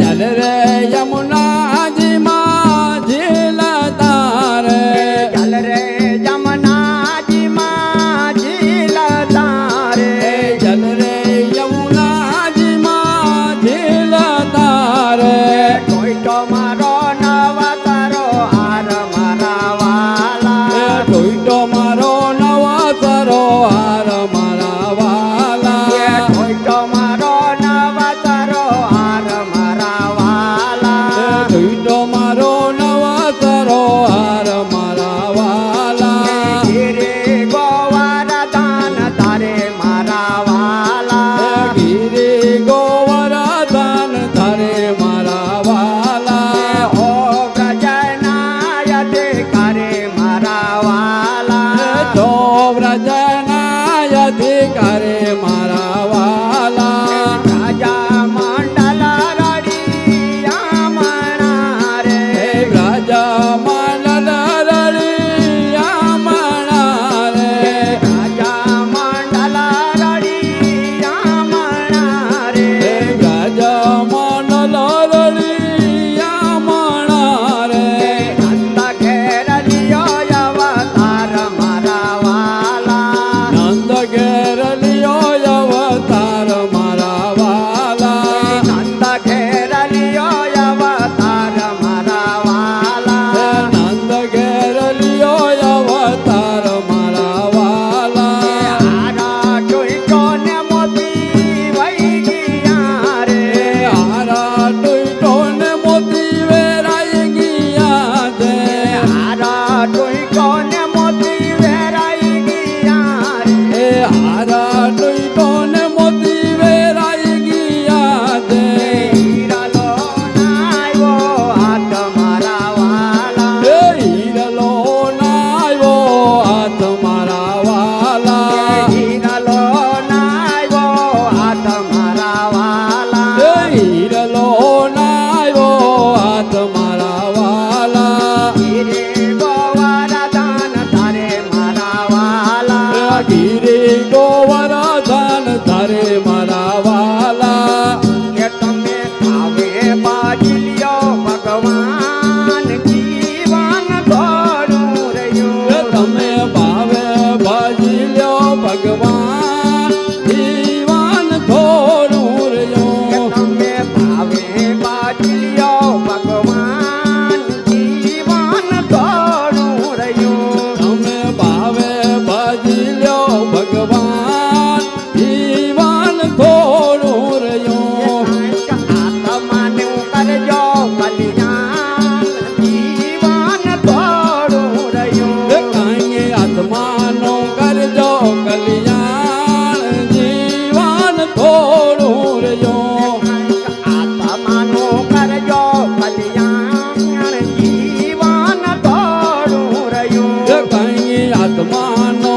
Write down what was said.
જલ રે યમુનાજી માં ઝીલ તારે જલ રે યમુનાજી માં ઝીલ તારે જલ રે યમુનાજી માં ઝીલ તારે ટોઈટો મારો નવા તારો હાર મારા વાલા ટોઈટો મારો નવા તારો હાર મારા વાલા ટોઈટો મારો નવા તારો હાર મારા વાલા ટોઈટો મારો નવા તારો હાર મારા વાલા ગીરે ગોવારા દાન તારે મારા વાલા ગીરે ગોવર્ધન તારે મારા વાલા ઓ પ્રજનાય અધિકારે મારા વાલા તો વ્રજનાય અધિકારે મારા વાલા રાજા મંડલ રડિયા મણા રે રાજા મંડલ રળિયા મણા રે રાજા મંડલ રડિયા મણા રે રાજા મંડલ રળિયા મણા રે નંદ ઘેર લિયો અવતાર મારા વાલા નંદ ઘેર લિયો અવતાર મારા વાલા નંદ ઘેર લિયો અવતાર મારા વાલા નંદ ઘેર લિયો અવતાર મારા વાલા આરા ટોઈટો ને મોતી વઈ ગયા રે હારા ટોઈટો ને મોતી વેરાઈ ગયા છે આરા ટોઈટો ને મોતી વેરાઈ ગયા રે હારા ટોઈટો ને મોતી વેરાઈ ગયા છે હીરાલો નાયો હાથ મારા વાલા હીરલો નાયો હાથ મારા વાલા હીરાલો નાયો હાથ મારા વાલા હીરલો નાયો હાથ મારા વાલા હીરે ગોવારા દાન તારે મારા વાલા ગીરે ગોવર્ધન તારે મારા વાલા કે તમે આવે બાજી લ્યો ભગવાન જીવન થોડું રહ્યું તમે ભાવે ભાજી લ્યો ભગવાન જીવન થોડું કે રહ્યો તમે ભાવે બાજી લ્યો ભગવાન જીવન થોડું રહ્યું તમે ભાવે ભાજી લ્યો ભગવાન જીવન થોડું રહ્યું આત્માનું કરજો કલ્યાણ જીવન થોડું રહ્યું કાંઈ આત્માનો કરજો કલ્યાણ જીવન થોડું રહ્યું આત્માનું કરજો કલ્યાણ જીવન થોડું રહ્યું કાંઈ આત્માનો